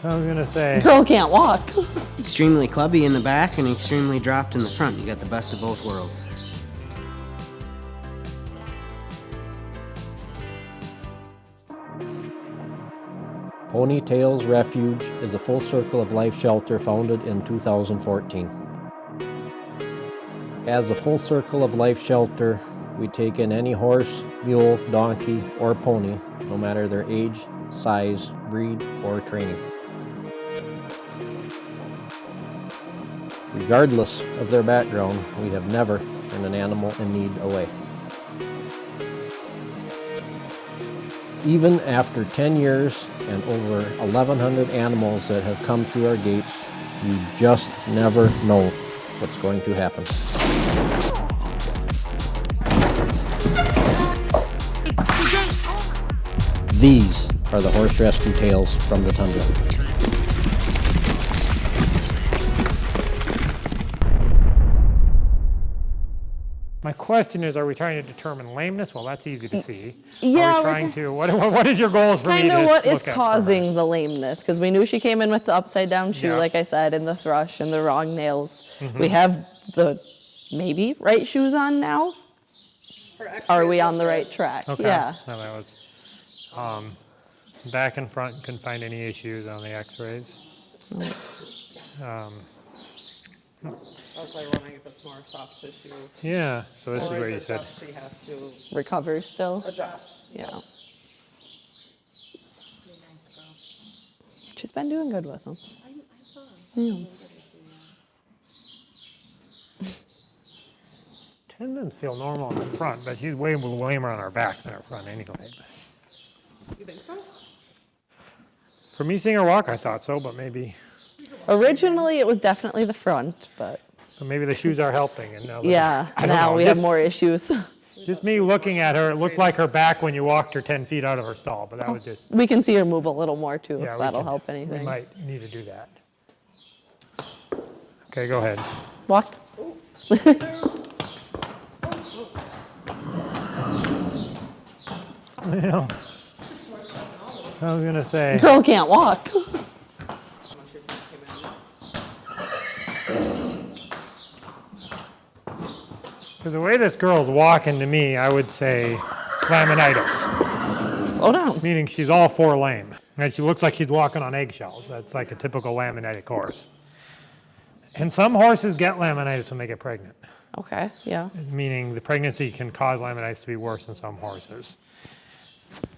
I was gonna say. Girl can't walk. Extremely clubby in the back and extremely dropped in the front. You got the best of both worlds. Pony Tales Refuge is a full circle of life shelter founded in 2014. As a full circle of life shelter, we take in any horse, mule, donkey, or pony, no matter their age, size, breed, or training. Regardless of their background, we have never turned an animal in need away. Even after 10 years and over 1,100 animals that have come through our gates, you just never know what's going to happen. These are the horse rescue tales from the Tundra. My question is, are we trying to determine lameness? Well, that's easy to see. Yeah, are we trying to, what is your goals for me to kind of what is look at causing the lameness? Because we knew she came in with the upside down shoe, Yeah. like I said, and the thrush and the wrong nails. We have the maybe right shoes on now. Are we on the right track? Okay. Yeah. So that was, back and front, couldn't find any issues on the x-rays. That's why I'm wondering if it's more soft tissue. Yeah, so this is Or where is you it said, just she has to Recover still. adjust? Yeah. She's been doing good with them. I saw him. Yeah. tendons feel normal in the front, but she's way lamer on her back than her front anyway. You think so? For me seeing her walk, I thought so, but maybe Originally, it was definitely the front, but the shoes are helping. And now yeah, I don't now know, we have more issues. Just me looking at her, it looked like her back when you walked her 10 feet out of her stall, but that was just, We can see her move a little more too, yeah, if we that'll can- help We anything. might need to do that. Okay, go ahead. Walk. Well, I was gonna say, Girl can't walk. When she first came in. because the way this girl's walking to me, I would say laminitis, Slow down. meaning she's all four lame. And she looks like she's walking on eggshells. That's like a typical laminitic horse. And some horses get laminitis when they get pregnant, Okay, yeah. meaning the pregnancy can cause laminitis to be worse in some horses.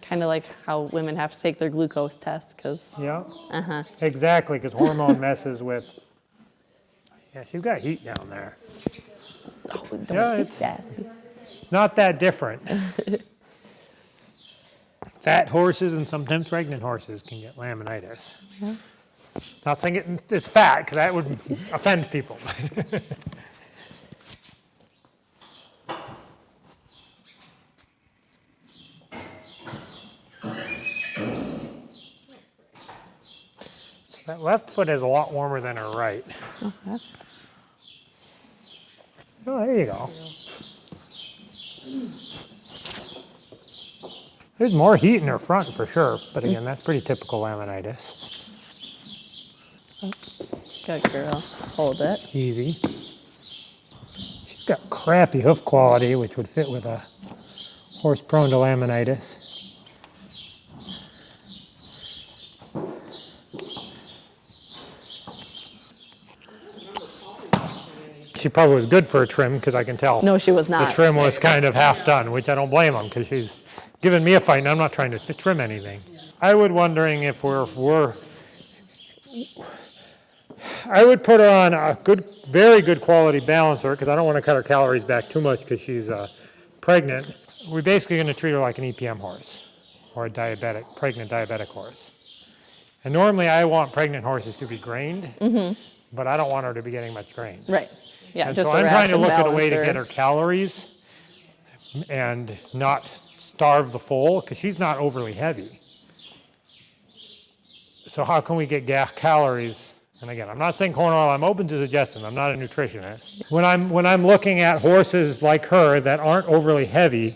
Kind of like how women have to take their glucose test, because, Yeah, exactly, because hormone messes with, yeah, she's got heat down there. oh, don't Yeah, be it's- sassy. Not that different. Fat horses and sometimes pregnant horses can get laminitis. Yeah. Not saying it's fat, because that would offend people. That left foot is a lot warmer than her right. Okay. Oh, there you go. There's more heat in her front for sure, but again, that's pretty typical laminitis. Good girl. Hold it. Easy. She's got crappy hoof quality, which would fit with a horse prone to laminitis. She probably was good for a trim, because I can tell. No, she was The not. trim was kind of half done, which I don't blame them, because she's giving me a fight, and I'm not trying to trim anything. I would wondering if I would put her on a good, very good quality balancer, because I don't want to cut her calories back too much because she's pregnant. We're basically going to treat her like an EPM horse, or a pregnant diabetic horse. And normally I want pregnant horses to be grained, but I don't want her to be getting much grain. Right. Yeah, And just so a I'm trying to ration look at a way to balancer. get her calories and not starve the foal, because she's not overly heavy. So how can we get calories? And again, I'm not saying corn oil, I'm open to suggestions, I'm not a nutritionist. When I'm looking at horses like her that aren't overly heavy,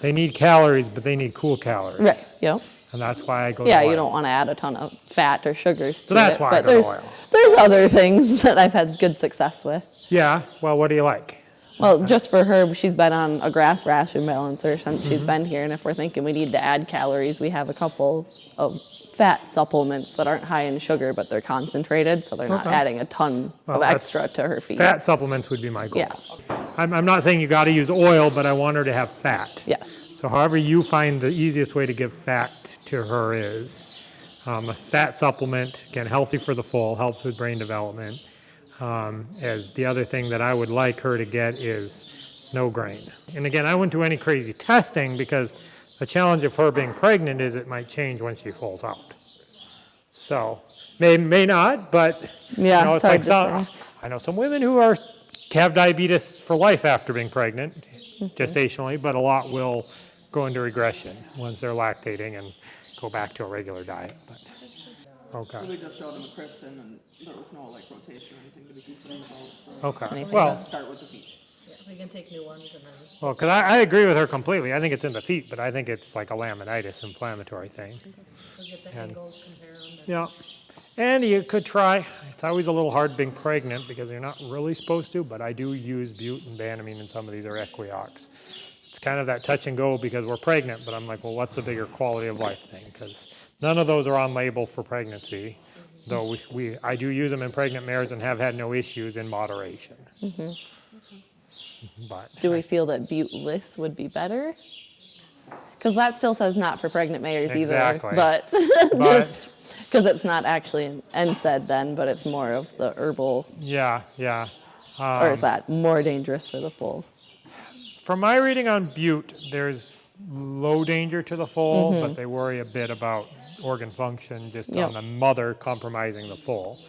they need calories, but they need cool calories. Right, yep. And that's why I go to Yeah, oil. you don't want to add a ton of fat or sugars to that's it. why I but go to there's, oil. there's other things that I've had good success with. Yeah, well, what do you like? Well, just for her, she's been on a grass ration balancer since she's Mm-hmm. been here, and if we're thinking we need to add calories, we have a couple of fat supplements that aren't high in sugar, but they're concentrated, so they're not Okay. adding a ton Well, of extra that's- to her feed. Fat supplements would be my goal. Yeah. I'm not saying you got to use oil, but I want her to have fat. Yes. So however you find the easiest way to give fat to her is a fat supplement, again, healthy for the full, helps with brain development. As the other thing that I would like her to get is no grain. And again, I wouldn't do any crazy testing because the challenge of her being pregnant is it might change when she falls out. So may not, but Yeah, you know, it's it's like hard to some, I know some women who have diabetes for life after being pregnant, gestationally, but a lot will go into regression once they're lactating and go back to a regular diet. But, okay. We just showed him a Kristen, and there was no like rotation or anything to be concerned about. So Okay. we Well, said start with the feet. Yeah, we can take new ones and then. well, because I agree with her completely. I think it's in the feet, but I think it's like a laminitis inflammatory thing. We'll get the angles, compare them. And Yeah. And you could try, it's always a little hard being pregnant because you're not really supposed to, but I do use bute and banamine, and some of these are equiox. It's kind of that touch and go because we're pregnant, but I'm like, well, what's the bigger quality of life thing? Because none of those are on label for pregnancy, though I do use them in pregnant mares and have had no issues in moderation. But Do we feel that buteless would be better? Because that still says not for pregnant mares Exactly. either. But But- just because it's not actually an NSAID then, but it's more of the herbal, yeah. or is that more dangerous for the foal? From my reading on bute, there's low danger to the foal, but they worry a bit about organ function just Yep. on the mother compromising the foal.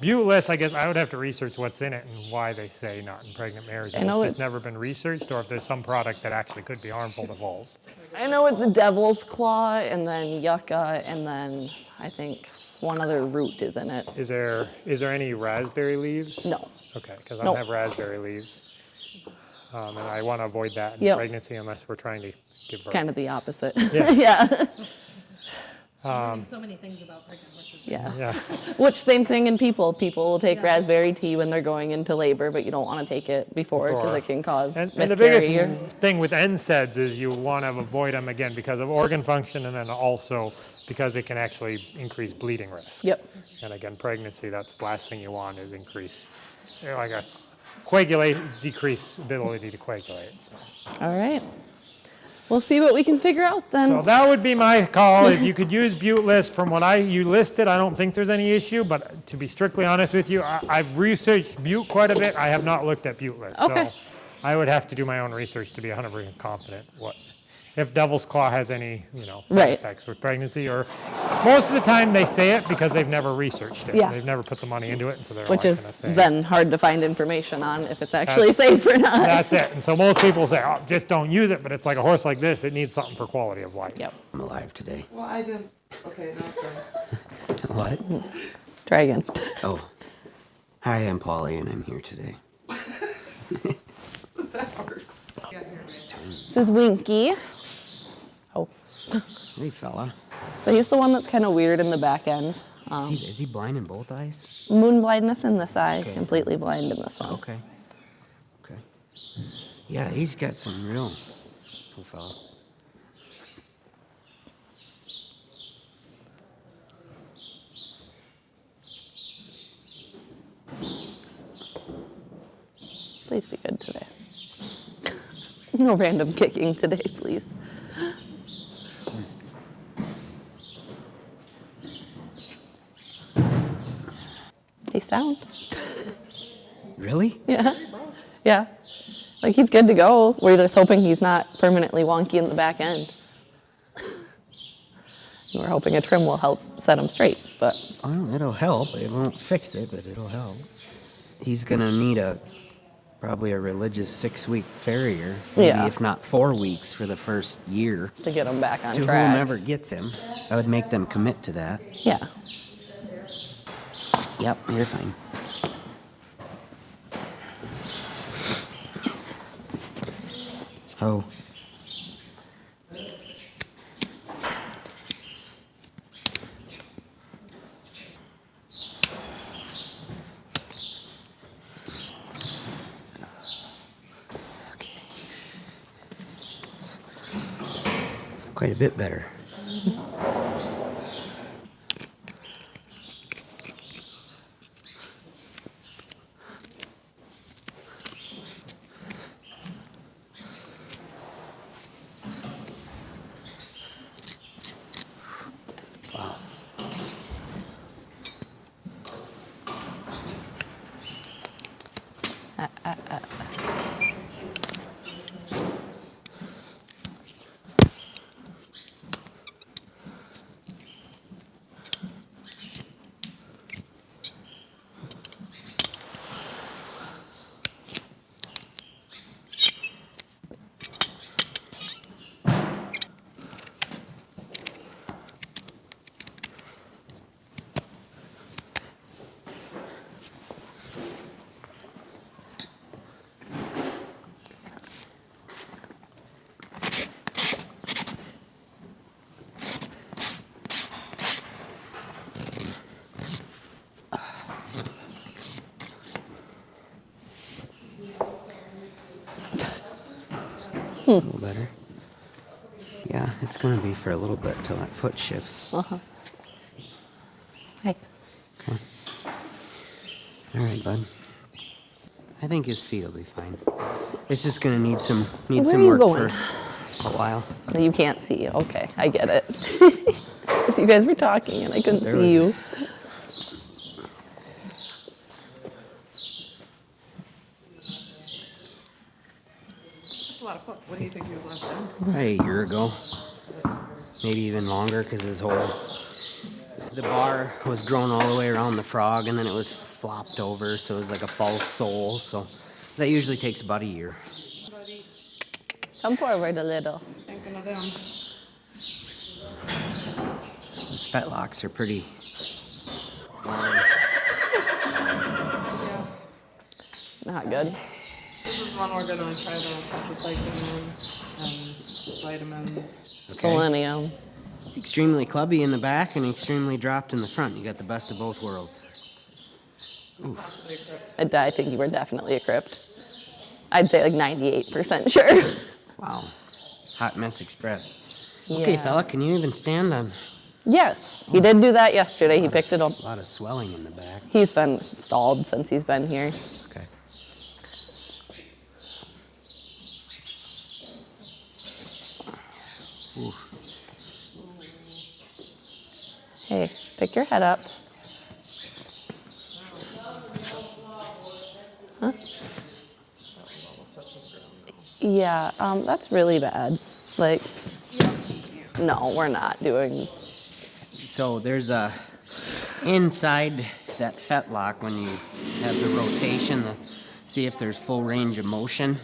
Buteless, I guess I would have to research what's in it and why they say not in pregnant mares. I If know it's it's- never been researched, or if there's some product that actually could be harmful to foals. I know it's devil's claw and then yucca and then I think one other root is in it. Is there any raspberry leaves? No. Okay, because I Nope. don't have raspberry leaves. And I want to avoid that in Yep. pregnancy unless we're trying to give birth. Kind of the opposite. Yeah. Yeah. learning so many things about pregnant horses. Yeah. Yeah. Which same thing in people. People will take Yeah. raspberry tea when they're going into labor, but you don't want to take it before because Before. it can cause And the miscarriage. biggest thing with NSAIDs is you want to avoid them again because of organ function and then also because it can actually increase bleeding risk. Yep. And again, pregnancy, that's the last thing you want is decrease ability to coagulate. So. All right. We'll see what we can figure out then. So that would be my call. If you could use buteless, from what you listed, I don't think there's any issue, but to be strictly honest with you, I've researched bute quite a bit. I have not looked at buteless. Okay. So I would have to do my own research to be 100% confident if devil's claw has any, side Right. effects with pregnancy, or most of the time they say it because they've never researched it. Yeah. They've never put the money into it, and so they're Which always is gonna say then hard to find information on if it's actually safe or not. that's it. And so most people say, oh, just don't use it, but it's like a horse like this, it needs something for quality of life. Yep. I'm alive today. Well, I didn't. Okay, now it's done. What? Try again. Oh. Hi, I'm Polly, and I'm here today. That works. Yeah, here. It's time. This is Winky. Oh. Hey, fella. So he's the one that's kind of weird in the back end. Is he blind in both eyes? Moon blindness in this eye, Okay. completely blind in this one. Okay. Okay. Yeah, he's got some real cool fella. Please be good today. No random kicking today, please. They sound. Really? Yeah. Yeah. Like he's good to go. We're just hoping he's not permanently wonky in the back end. We're hoping a trim will help set him straight, but Well, it'll help. It won't fix it, but it'll help. He's gonna need probably a religious 6-week farrier, maybe Yeah. if not 4 weeks for the first year. to get him back on To track. whomever gets him, I would make them commit to that. Yeah. Yep, you're fine. Oh. quite a bit better. Wow. A little better. Yeah, it's gonna be for a little bit till that foot shifts. Hi. Okay. All right, bud. I think his feet will be fine. It's just gonna need some Where some are you work going? for a while. You can't see. Okay, I get it. 'Cause you guys were talking and I couldn't There see was- you. That's a lot of foot. What do you think he was last done? Probably a year ago, maybe even longer, because the bar was grown all the way around the frog, and then it was flopped over, so it was like a false sole. So that usually takes about a year. Buddy, Come forward a little. thinking of them. Those fetlocks are pretty. Yeah. Not good. This is one we're gonna try the tetracycline and vitamins. Selenium. Extremely clubby in the back and extremely dropped in the front. You got the best of both worlds. Possibly crypt. I think you were definitely a crypt. I'd say like 98% sure. Wow. Hot mess express. Okay, Yeah. fella, can you even stand on Yes, he did do that yesterday. He picked it up. a lot of swelling in the back? He's been stalled since he's been here. Okay. Oof. Hey, pick your head up. Huh? Yeah, that's really bad. Like, no, we're not doing. So there's a inside that fetlock when you have the rotation to see if there's full range of motion.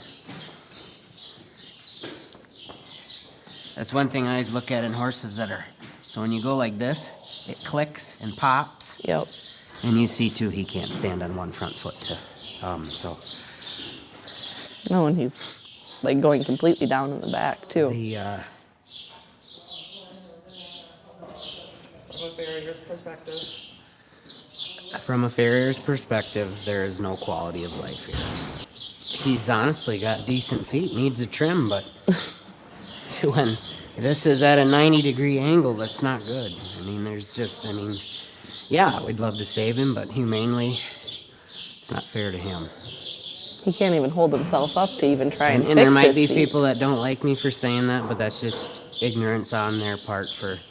That's one thing I always look at in horses that are. So when you go like this, it clicks and pops, Yep. and you see too he can't stand on one front foot to. So No, and he's like going completely down in the back too. From a farrier's perspective. From a farrier's perspective, there is no quality of life here. He's honestly got decent feet, needs a trim, but when this is at a 90-degree angle, that's not good. I mean, yeah, we'd love to save him, but humanely, it's not fair to him. He can't even hold himself up to even try and, And fix there might his be feet. people that don't like me for saying that, but that's just ignorance on their part If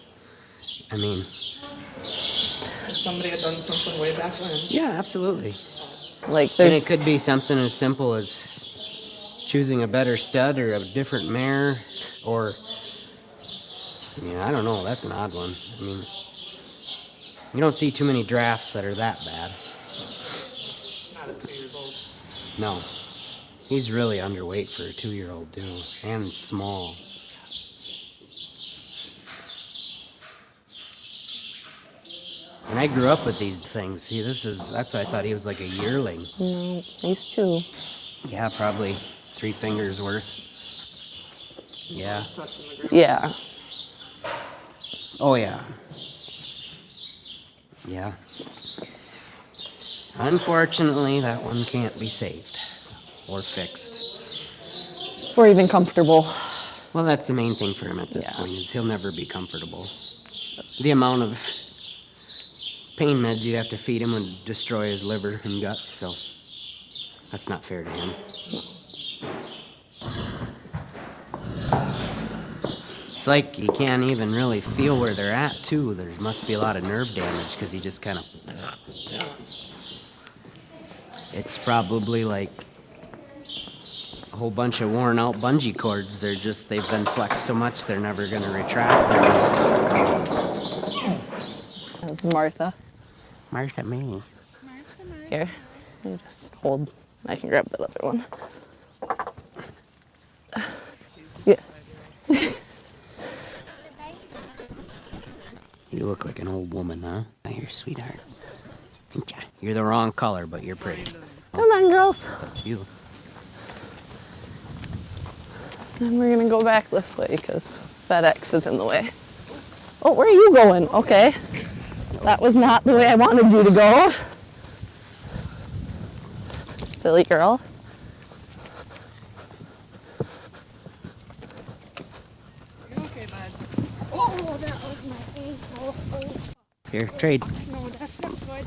somebody had done something way back when. Yeah, absolutely. Like And there's it could be something as simple as choosing a better stud or a different mare, or, I don't know, that's an odd one. You don't see too many drafts that are that bad. Not at 2 years old. No. He's really underweight for a 2-year-old too, and small. And I grew up with these things. See, that's why I thought he was like a yearling. no, he's 2. Yeah, probably 3 fingers worth. Yeah. It's touching the ground. Yeah. Oh, yeah. Yeah. Unfortunately, that one can't be saved or fixed. Or even comfortable. Well, that's the main thing for him at this Yeah. point, is he'll never be comfortable. The amount of pain meds you'd have to feed him would destroy his liver and guts, so that's not fair to him. It's like he can't even really feel where they're at, too. There must be a lot of nerve damage because he just kind of... It's probably like a whole bunch of worn out bungee cords. They've been flexed so much they're never going to retract. They're just... That's Martha. Martha me. Here, you just hold. I can grab that other one. Yeah. You look like an old woman, huh? Oh, you're a sweetheart. You're the wrong color, but you're pretty. Come on, girls. It's up to you. Then we're gonna go back this way because FedEx is in the way. Oh, where are you going? Okay. That was not the way I wanted you to go. Silly girl. You okay, bud? Oh, that was my ankle. Oh, Here, trade. no, that's not good.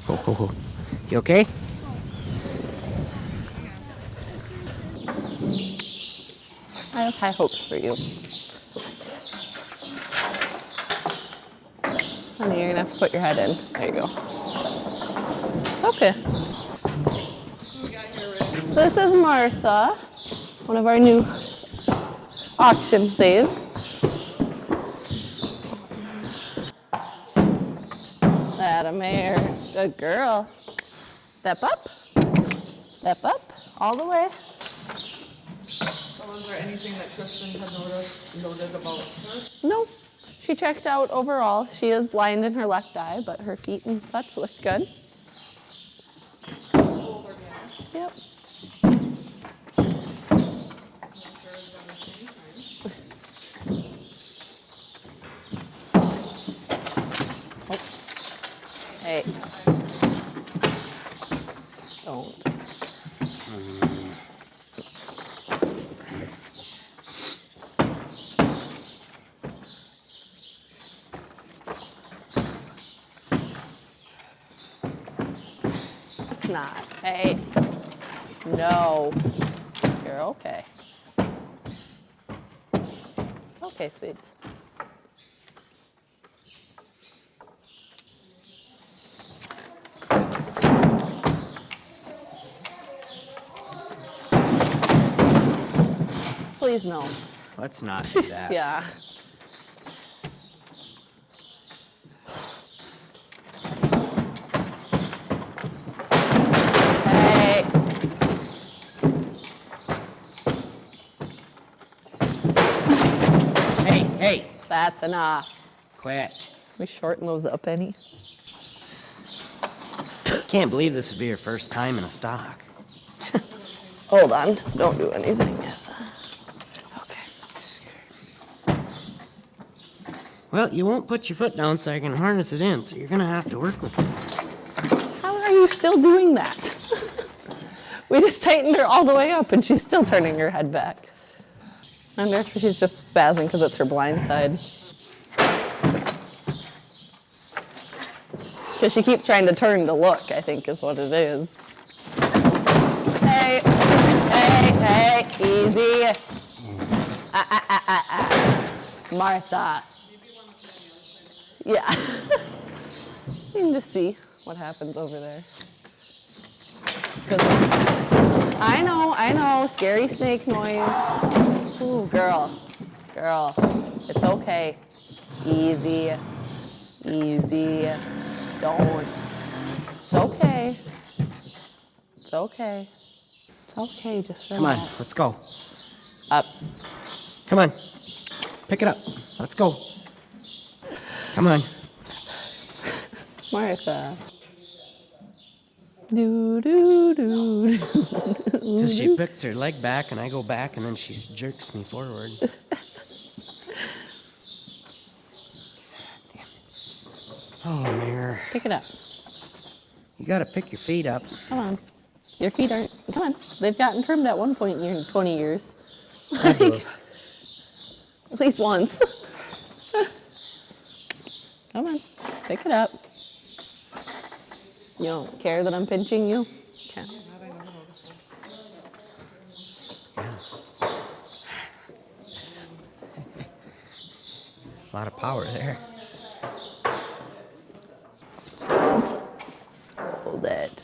Ho, ho, ho. You okay? I have high hopes for you. Honey, you're gonna have to put your head in. There you go. It's okay. Who we got here, Rick? This is Martha, one of our new auction saves. That a mare. Good girl. Step up. Step up. All the way. So was there anything that Kristen had noted about her? No. She checked out overall. She is blind in her left eye, but her feet and such look good. Older gal. Yep. I'm sure it's done the same time. Hey. Don't. It's not. Hey. No. You're okay. Okay, sweets. Please no. Let's not do that. Yeah. Hey. Hey, hey, That's enough. quit. We shorten those up any. Can't believe this would be your first time in a stock. Hold on. Don't do anything yet. Okay. Well, you won't put your foot down so I can harness it in, so you're gonna have to work with me. How are you still doing that? We just tightened her all the way up and she's still turning her head back. I wonder if she's just spazzing because it's her blind side. Because she keeps trying to turn to look, I think is what it is. Hey, hey, hey, easy. Martha. Yeah. You can just see what happens over there. 'Cause I know, scary snake noise. Ooh, girl, it's okay. Easy, easy, don't. It's okay. It's okay. It's okay, just Come on, relax. let's go. Up. Come on. Pick it up. Let's go. Come on. Martha. Do, do, do, do. So she picks her leg back and I go back and then she jerks me forward. Oh, Mare. Pick it up. You gotta pick your feet up. Come on. Your feet aren't. Come on. They've gotten trimmed at one point in your 20 years. At least once. Come on, pick it up. You don't care that I'm pinching you? Okay. I didn't even notice this. A lot of power there. Hold it.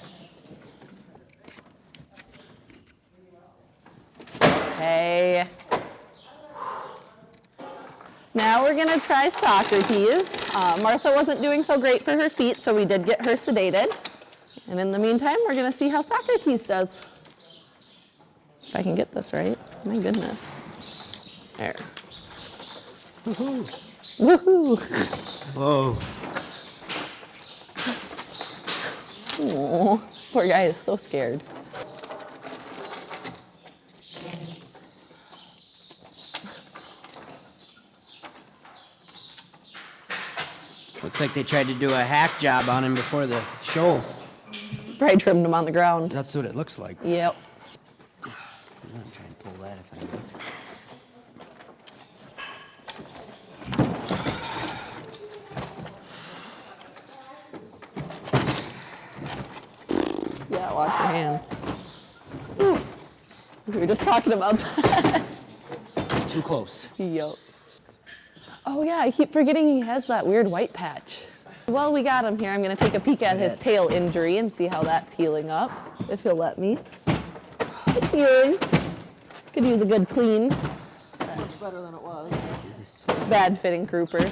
Okay. Now we're gonna try Socrates. Martha wasn't doing so great for her feet, so we did get her sedated. And in the meantime, we're gonna see how Socrates does. If I can get this right. My goodness. There. Woohoo. Woohoo. Whoa. Aw, poor guy is so scared. Looks like they tried to do a hack job on him before the show. Probably trimmed him on the ground. That's what it looks like. Yep. I'm gonna try and pull that if I lift it. Yeah, watch your hand. We were just talking about that. It's too close. Yep. Oh yeah, I keep forgetting he has that weird white patch. Well, we got him here. I'm gonna take a peek at his tail injury and see how that's healing up, if he'll let me. It's healing. Could use a good clean. Much better than it was. Bad fitting grouper.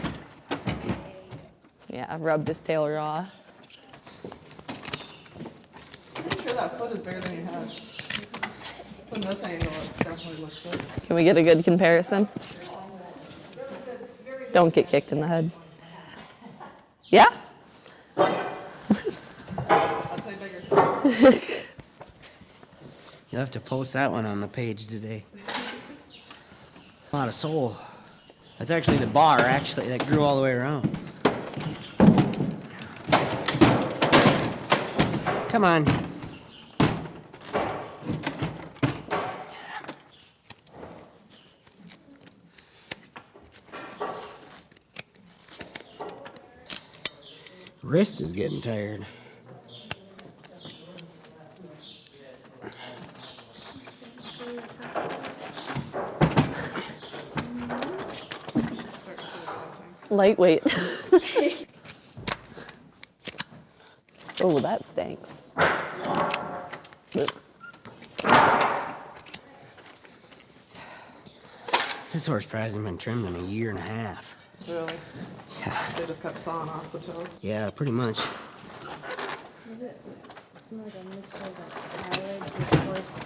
Yeah, I've rubbed his tail raw. I'm sure that foot is bigger than you had. From this angle, it definitely looks it. Can we get a good comparison? Don't get kicked in the head. Yeah? I'd say bigger. You'll have to post that one on the page today. A lot of soul. That's actually the bar, actually, that grew all the way around. Come on. Wrist is getting tired. Lightweight. Oh, that stinks. Ugh. This horse probably hasn't been trimmed in a year and a half. Really? Yeah. They just kept sawing off the toe. Yeah, pretty much. Does it smell like a mixture of like salad with horse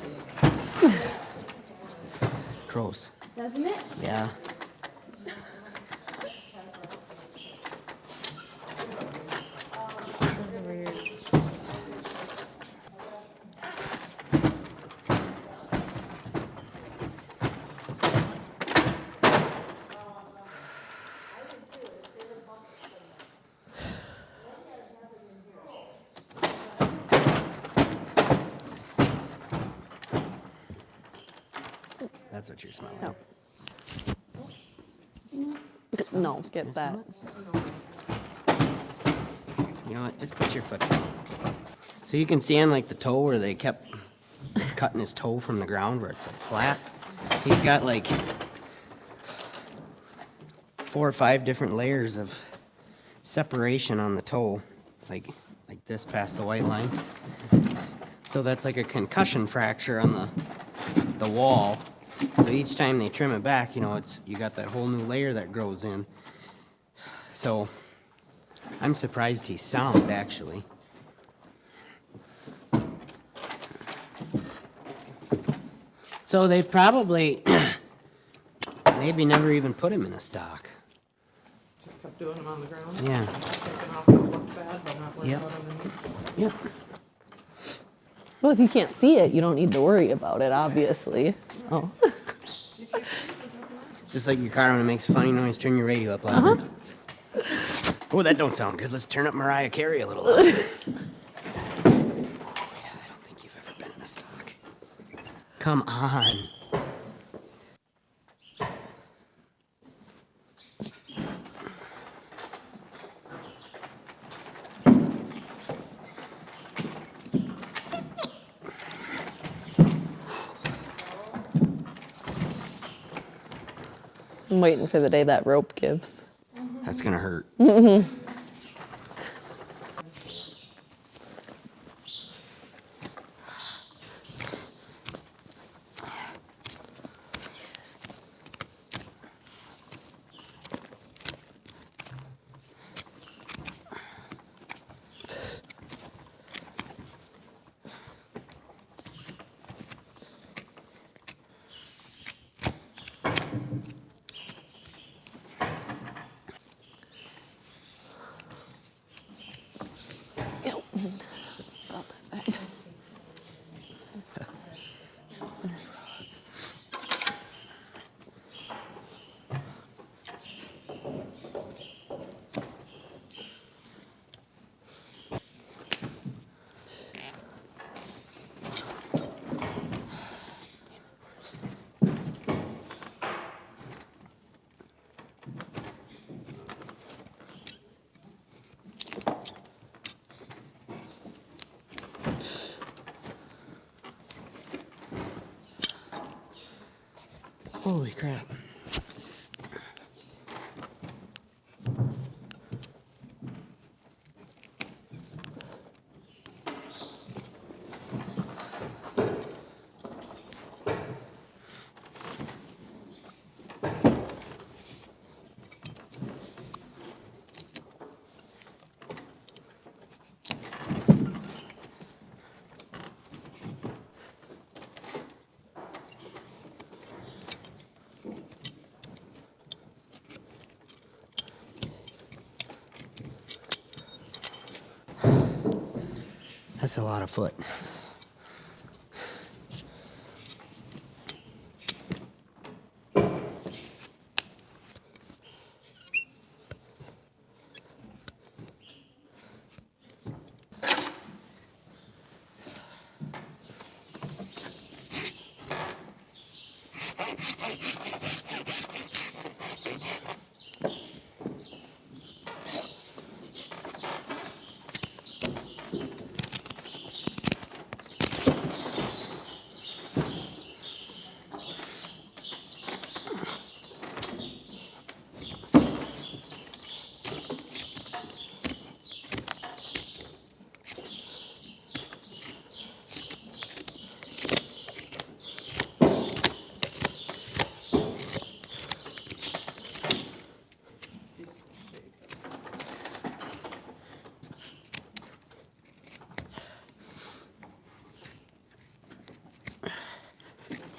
food? Gross. Doesn't it? Yeah. This is weird. That's what you're smelling. No. No, get that. You know what? Just put your foot down. So you can see on like the toe where they kept just cutting his toe from the ground where it's like flat. He's got like 4 or 5 different layers of separation on the toe, like this past the white line. So that's like a concussion fracture on the wall. So each time they trim it back, you know, you got that whole new layer that grows in. So I'm surprised he's sound, actually. So they've probably maybe never even put him in a stock. Just kept doing them on the ground. Yeah. Taking off what looked bad, but not worrying Yep. about underneath. Yep. Well, if you can't see it, you don't need to worry about it, obviously. So. It's just like your car when it makes a funny noise, turn your radio up louder. Oh, that don't sound good. Let's turn up Mariah Carey a little louder. Yeah, I don't think you've ever been in a stock. Come on. I'm waiting for the day that rope gives. That's gonna hurt. Yep. About that time. Holy crap. That's a lot of foot.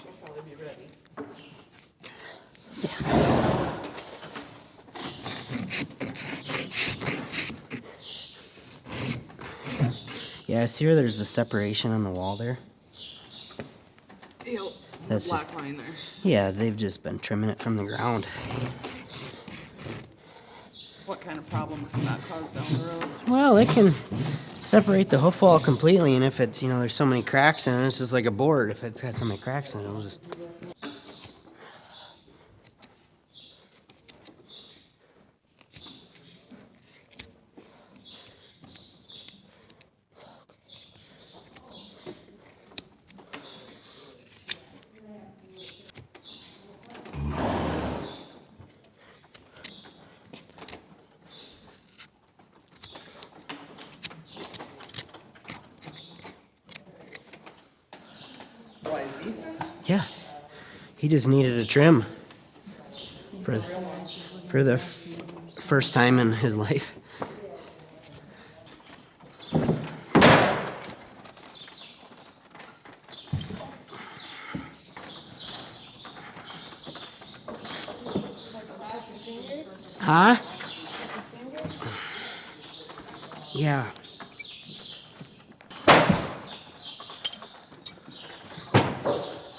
She'll probably be ready. Yeah, I see where there's a separation on the wall there. Ew, That's black line there. Yeah, they've just been trimming it from the ground. What kind of problems can that cause down the road? Well, it can separate the hoof wall completely, and if it's, there's so many cracks in it, it's just like a board. If it's got so many cracks in it, it'll just... Why, is decent? Yeah. He just needed a trim for the first time in his life. Huh? Yeah.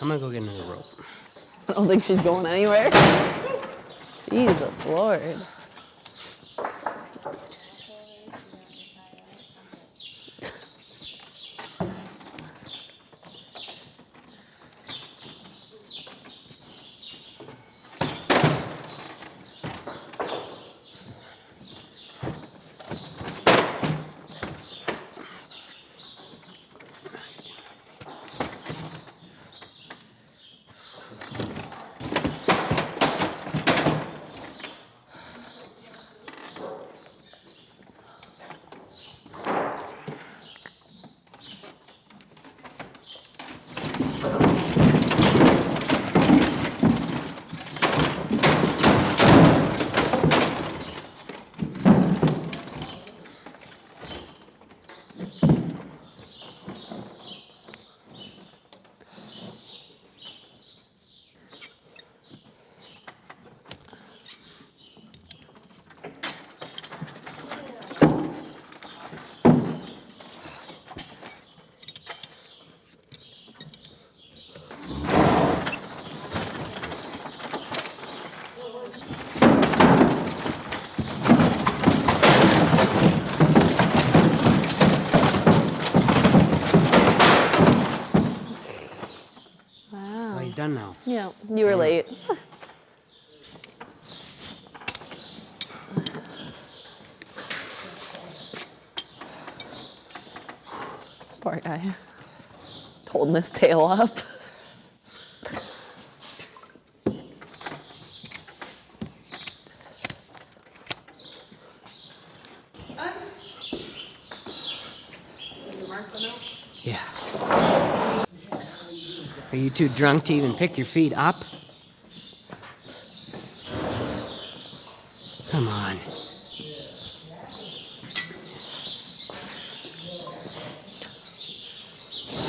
I'm gonna go get another rope. I don't think she's going anywhere. Jesus Lord. done now. Yeah, you were late. Poor guy. Holding his tail up. Yeah. Are you too drunk to even pick your feet up? Come on.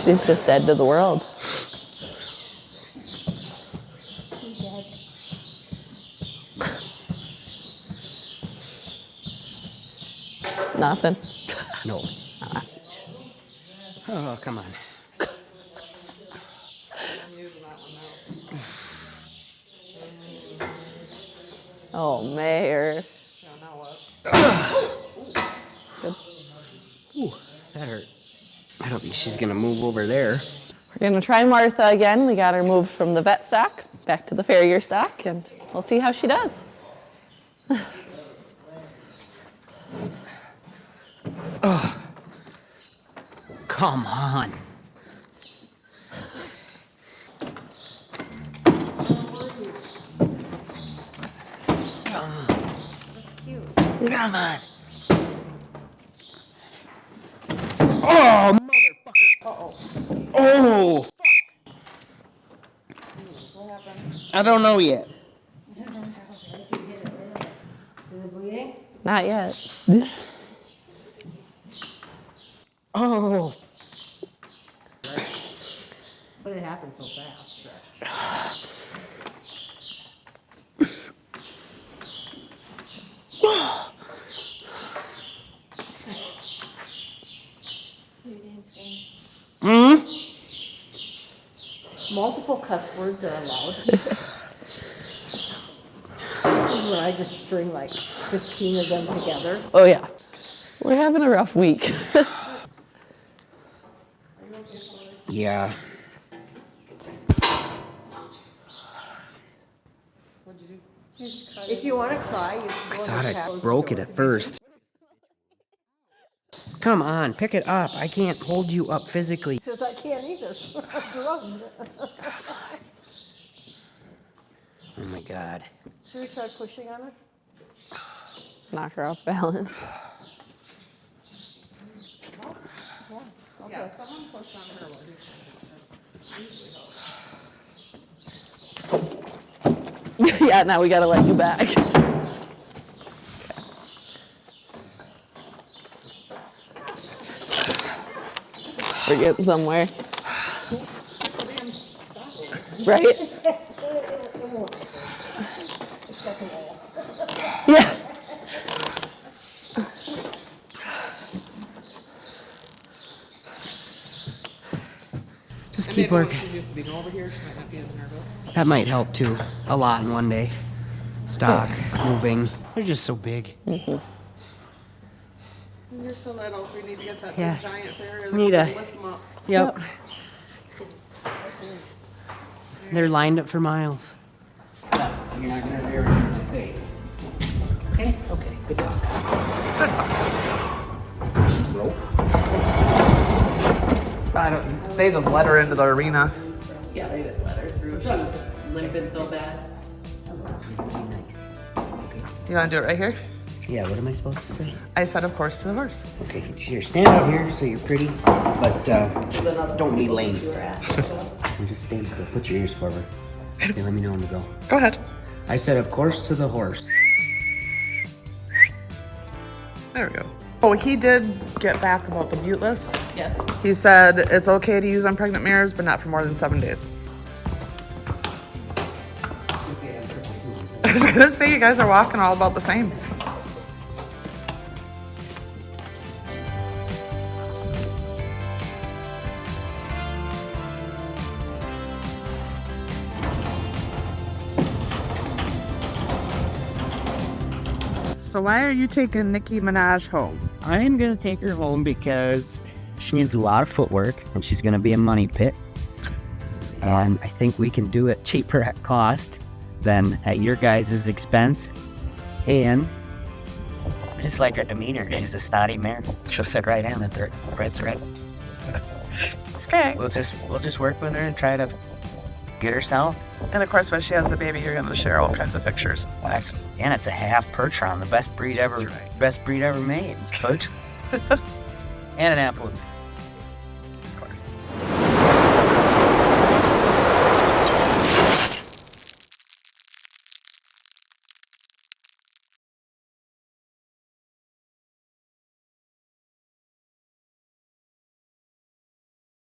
She's just dead to the world. He dead. Nothing. No. Oh, come on. I'm using that one now. Oh, Mayor. Yeah, now what? Good. Ooh, that hurt. I don't think she's gonna move over there. We're gonna try Martha again. We got her moved from the vet stock back to the farrier stock, and we'll see how she does. Come on. Come on. Oh, motherfucker. Oh, fuck. I don't know yet. Is it bleeding? Not yet. Oh. But it happened so fast. Multiple cuss words are allowed. This is when I just string like 15 of them together. Oh yeah. We're having a rough week. Yeah. What'd you do? If you want to cry, you can I go thought and I close broke the it door. at first. Come on, pick it up. I can't hold you up physically. He says, I can't either. I'm drugged. Oh my God. Should we try pushing on her? Knock her off balance. Yeah, someone push on her while he's Yeah, now we gotta let you back. We're getting somewhere. Right? Yeah. Just And keep maybe when working. she's used to being over here, she might not be as nervous. That might help too. A lot in one day. Stock, moving. They're just so big. And you're so little, we need to get that Yeah. big giant farrier. Need that a- we can lift them up. Yep. They're lined up for miles. So you're not gonna bury your face. Okay? Okay, good job. They just let her into the arena. Yeah, they just let her through. She's limping so bad. Nice. You want to do it right here? Yeah, what am I supposed to say? I said, of course, to the horse. Okay, here, stand out here so you're pretty, but don't be lame. And just stand still, put your ears forward. Okay, let me know when to go. Go ahead. I said, of course, to the horse. There we go. Oh, he did get back about the buteless. Yes. He said it's okay to use on pregnant mares, but not for more than 7 days. I was gonna say, you guys are walking all about the same. So why are you taking Nicki Minaj home? I'm gonna take her home because she needs a lot of footwork and she's gonna be a money pit. And I think we can do it cheaper at cost than at your guys' expense. And just like her demeanor is a snotty mare. She'll sit right in the right thread. It's okay. We'll just work with her and try to get her sound. And of course, when she has the baby, you're going to share all kinds of pictures. And it's a half Percheron, the best breed ever made. Perch. And an Appaloosa.